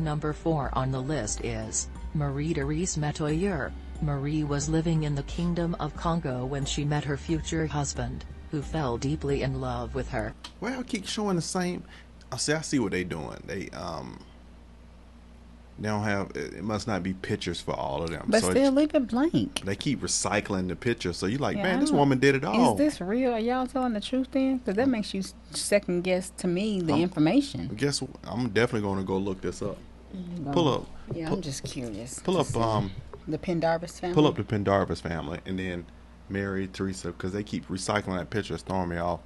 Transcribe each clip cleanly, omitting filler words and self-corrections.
number 4 on the list is Marie-Therese Metoyer. Marie was living in the Kingdom of Congo when she met her future husband, who fell deeply in love with her. Well, I keep showing the same. I see what they doing. They don't have. It must not be pictures for all of them. But so still leave it blank. They keep recycling the pictures, so you're like, man, this woman did it all. Is this real? Are y'all telling the truth then? Because that makes you second guess to me the information. I guess I'm definitely going to go look this up. Pull up. Yeah, I'm just curious. Pull up the Pendarvis family. Pull up the Pendarvis family, and then Mary Theresa, because they keep recycling that picture, throwing me off.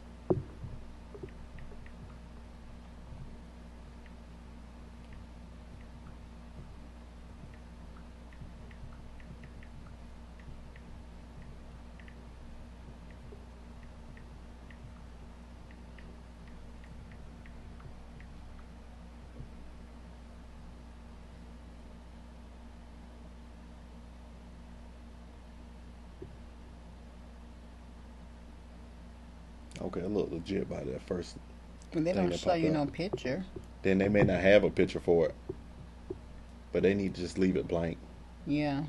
Okay, it look legit by that first. But they don't show you no picture. Then they may not have a picture for it. But they need to just leave it blank. Yeah.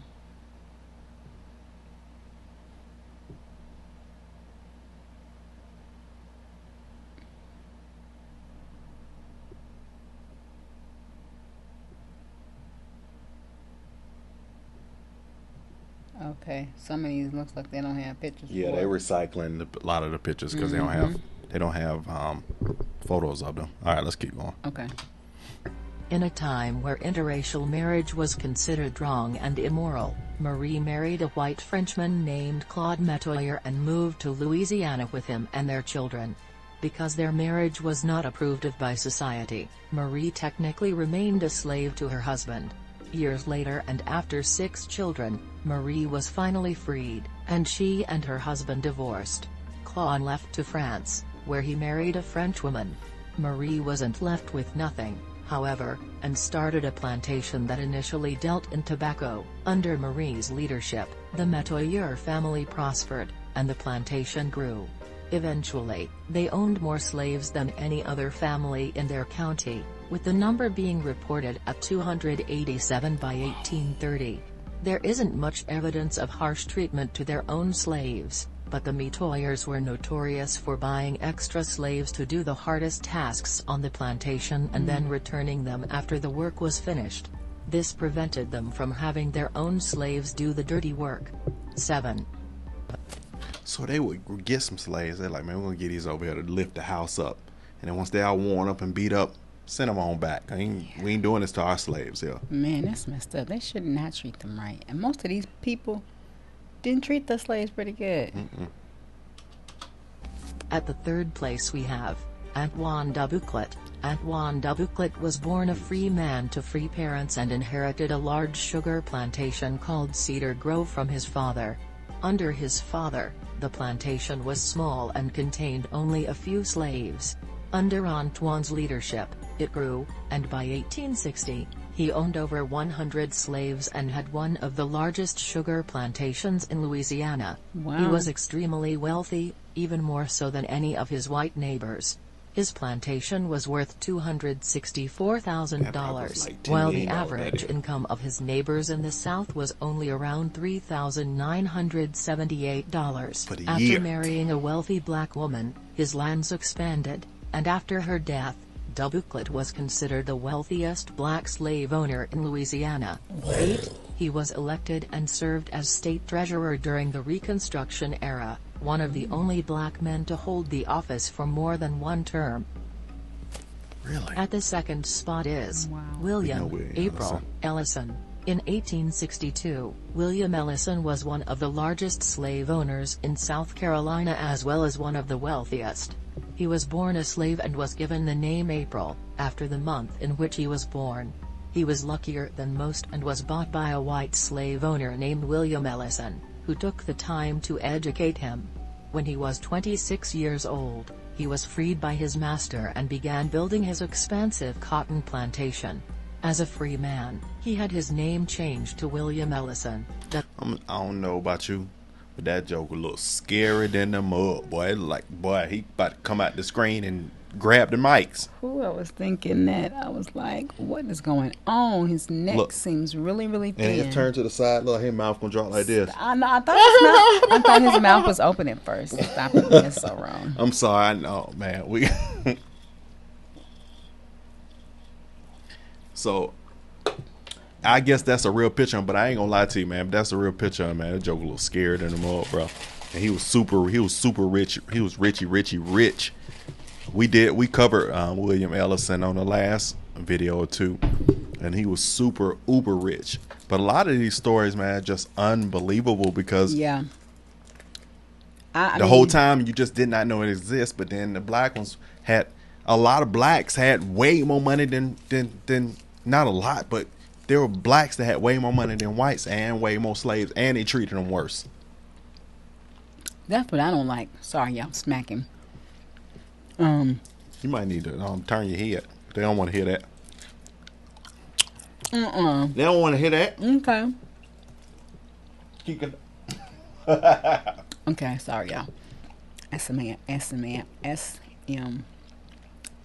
Okay, some of these looks like they don't have pictures. Yeah, they're recycling a lot of the pictures because they don't have photos of them. All right, let's keep going. Okay. In a time where interracial marriage was considered wrong and immoral, Marie married a white Frenchman named Claude Metoyer and moved to Louisiana with him and their children. Because their marriage was not approved of by society, Marie technically remained a slave to her husband. Years later and after 6 children, Marie was finally freed, and she and her husband divorced. Claude left to France, where he married a Frenchwoman. Marie wasn't left with nothing, however, and started a plantation that initially dealt in tobacco. Under Marie's leadership, the Metoyer family prospered, and the plantation grew. Eventually, they owned more slaves than any other family in their county, with the number being reported at 287 by 1830. There isn't much evidence of harsh treatment to their own slaves, but the Metoyers were notorious for buying extra slaves to do the hardest tasks on the plantation and then returning them after the work was finished. This prevented them from having their own slaves do the dirty work. 7. So they would get some slaves. They're like, man, we're going to get these over here to lift the house up. And then once they're all worn up and beat up, send them on back. We ain't doing this to our slaves here. Man, that's messed up. They should not treat them right. And most of these people didn't treat the slaves pretty good. At the 3rd place we have Antoine Dubuclet. Antoine Dubuclet was born a free man to free parents and inherited a large sugar plantation called Cedar Grove from his father. Under his father, the plantation was small and contained only a few slaves. Under Antoine's leadership, it grew, and by 1860, he owned over 100 slaves and had one of the largest sugar plantations in Louisiana. Wow. He was extremely wealthy, even more so than any of his white neighbors. His plantation was worth $264,000, while the average income of his neighbors in the South was only around $3,978. After marrying a wealthy black woman, his lands expanded, and after her death, Dubuclet was considered the wealthiest black slave owner in Louisiana. 8. He was elected and served as state treasurer during the Reconstruction era, one of the only black men to hold the office for more than one term. Really? At the 2nd spot is William April Ellison. In 1862, William Ellison was one of the largest slave owners in South Carolina as well as one of the wealthiest. He was born a slave and was given the name April, after the month in which he was born. He was luckier than most and was bought by a white slave owner named William Ellison, who took the time to educate him. When he was 26 years old, he was freed by his master and began building his expansive cotton plantation. As a free man, he had his name changed to William Ellison. I don't know about you, but that joke looked scary than the mud, boy. Like, boy, he about to come out the screen and grab the mics. Who I was thinking that I was like, what is going on? His neck seems really, really thin. And it turned to the side. Look, his mouth gonna drop like this. I know. I thought his mouth was open at first. Stop it. That's so wrong. I'm sorry. I know, man. So, I guess that's a real picture, but I ain't gonna lie to you, man. That's a real picture, man. That joke a little scared in the mud, bro. And he was super rich. He was rich. We covered William Ellison on the last video or two, and he was super uber rich. But a lot of these stories, man, just unbelievable because the whole time you just did not know it exists. But then the black ones had a lot of blacks had way more money than not a lot, but there were blacks that had way more money than whites and way more slaves, and they treated them worse. That's what I don't like. Sorry, y'all, smacking. You might need to turn your head. They don't want to hear that. They don't want to hear that. Okay. Keep it. Okay, sorry, y'all.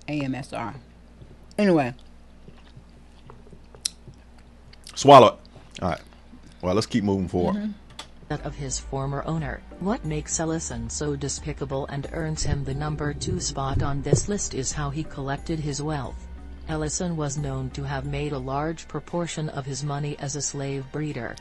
AMSR. Anyway. Swallow it. All right. Well, let's keep moving forward. Of his former owner. What makes Ellison so despicable and earns him the number 2 spot on this list is how he collected his wealth. Ellison was known to have made a large proportion of his money as a slave breeder.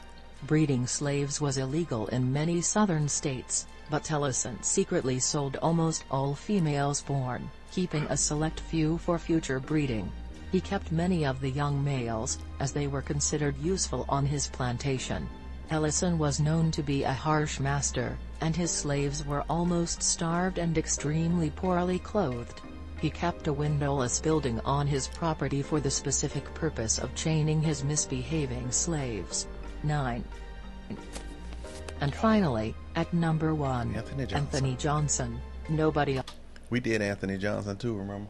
Breeding slaves was illegal in many southern states, but Ellison secretly sold almost all females born, keeping a select few for future breeding. He kept many of the young males, as they were considered useful on his plantation. Ellison was known to be a harsh master, and his slaves were almost starved and extremely poorly clothed. He kept a windowless building on his property for the specific purpose of chaining his misbehaving slaves. 9. And finally, at number 1, Anthony Johnson. Nobody. We did Anthony Johnson too, remember?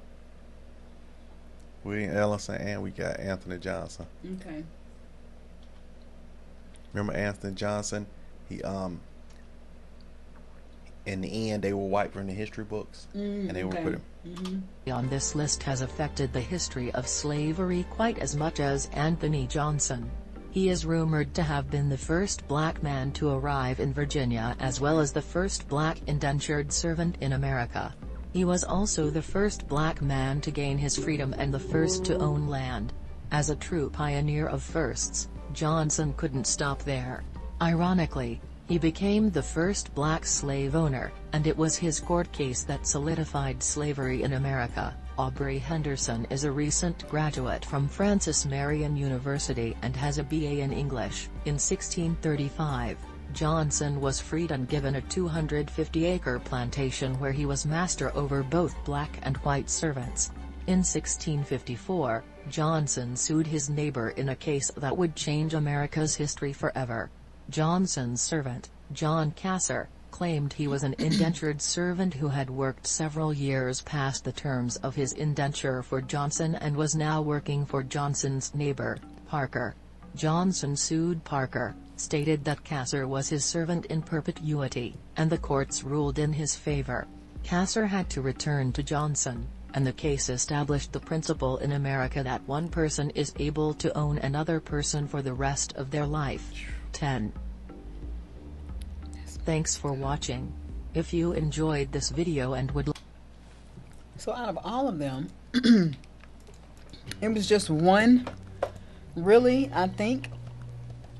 We Ellison and we got Anthony Johnson. Okay. Remember Anthony Johnson? He in the end they were wiped from the history books, and they were put him. On this list has affected the history of slavery quite as much as Anthony Johnson. He is rumored to have been the first black man to arrive in Virginia as well as the first black indentured servant in America. He was also the first black man to gain his freedom and the first to own land. As a true pioneer of firsts, Johnson couldn't stop there. Ironically, he became the first black slave owner, and it was his court case that solidified slavery in America. Aubrey Henderson is a recent graduate from Francis Marion University and has a BA in English. In 1635, Johnson was freed and given a 250-acre plantation where he was master over both black and white servants. In 1654, Johnson sued his neighbor in a case that would change America's history forever. Johnson's servant, John Casser, claimed he was an indentured servant who had worked several years past the terms of his indenture for Johnson and was now working for Johnson's neighbor, Parker. Johnson sued Parker, stated that Casser was his servant in perpetuity, and the courts ruled in his favor. Casser had to return to Johnson, and the case established the principle in America that one person is able to own another person for the rest of their life. 10. Thanks for watching. If you enjoyed this video and would So out of all of them, it was just one, really, I think,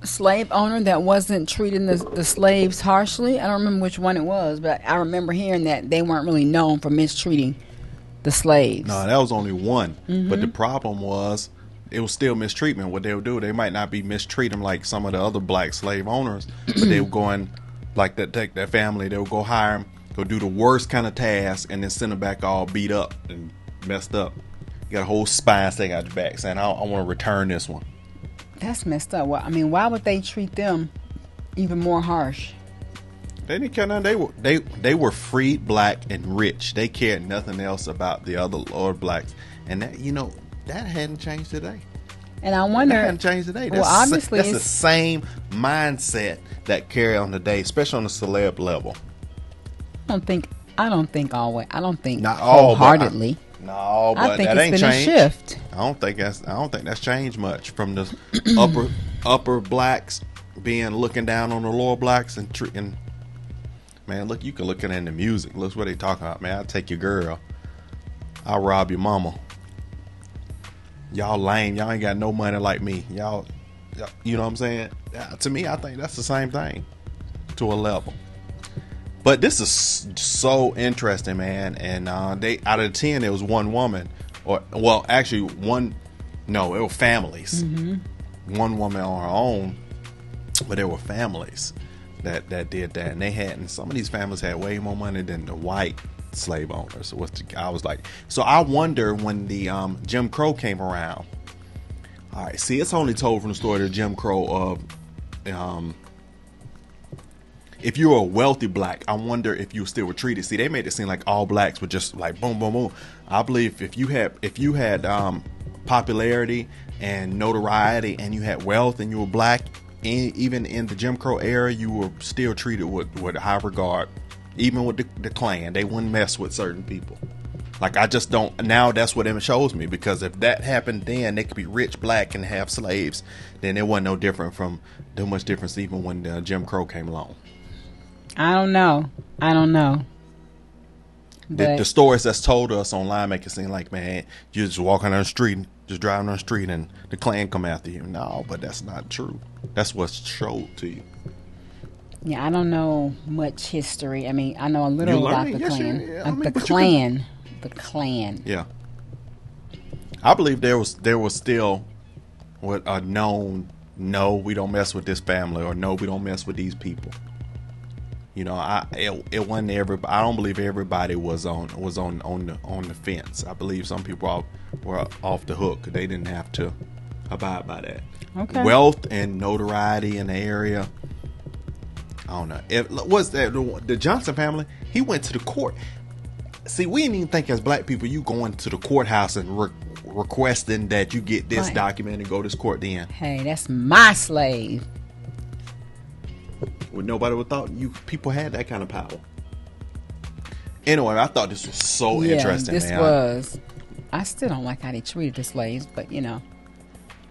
slave owner that wasn't treating the slaves harshly. I don't remember which one it was, but I remember hearing that they weren't really known for mistreating the slaves. No, that was only one. But the problem was, it was still mistreatment. What they would do, they might not be mistreat them like some of the other black slave owners, but they were going, like that, take that family, they would go hire them, go do the worst kind of task, and then send them back all beat up and messed up. You got a whole spine sticking out your back saying, I want to return this one. That's messed up. Well, I mean, why would they treat them even more harsh? They didn't care nothing. They were freed, black, and rich. They cared nothing else about the other Lord blacks, and that that hadn't changed today. And I wonder, that hadn't changed today. That's well, obviously, that's the same mindset that carry on today, especially on the celeb level. I don't think always. I don't think not all wholeheartedly. No, but I think that it's ain't been changed. a shift. I don't think that's changed much from the upper blacks looking down on the lower blacks and man, look, you can look at it in the music. Look what they talking about, man. I'll take your girl. I'll rob your mama. Y'all lame. Y'all ain't got no money like me. Y'all you know what I'm saying? To me, I think that's the same thing to a level. But this is so interesting, man. And they out of the 10, there was one woman, actually it were families. Mm-hmm. One woman on her own, but there were families that did that, and some of these families had way more money than the white slave owners. So I was like, so I wonder when the Jim Crow came around. All right, see, it's only told from the story of Jim Crow of if you were a wealthy black, I wonder if you still were treated. See, they made it seem like all blacks were just like boom, boom, boom. I believe if you had popularity and notoriety and you had wealth and you were black, even in the Jim Crow era, you were still treated with high regard. Even with the Klan, they wouldn't mess with certain people. Like, I just don't. Now that's what it shows me, because if that happened then, they could be rich black and have slaves. Then it wasn't no much difference even when Jim Crow came along. I don't know. The stories that's told us online make it seem like, man, you're just walking down the street, just driving down the street, and the Klan come after you. No, but that's not true. That's what's showed to you. Yeah, I don't know much history. I mean, I know a little about the Klan. The Klan. Yeah. I believe there was still what a known, no, we don't mess with this family, or no, we don't mess with these people. You know, it wasn't everybody. I don't believe everybody was on the fence. I believe some people were off the hook. They didn't have to abide by that. Okay. Wealth and notoriety in the area. I don't know. Was that the Johnson family? He went to the court. See, we didn't even think as black people you going to the courthouse and requesting that you get this document and go to this court. Then, hey, that's my slave. Well, nobody would thought people had that kind of power. Anyway, I thought this was so interesting. This was. I still don't like how they treated the slaves, but it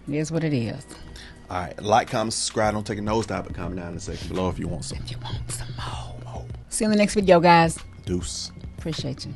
is what it is. All right, like, comment, subscribe. Don't take a nosedive, but comment down in the section below if you want some. If you want some more. See you in the next video, guys. Deuce. Appreciate you.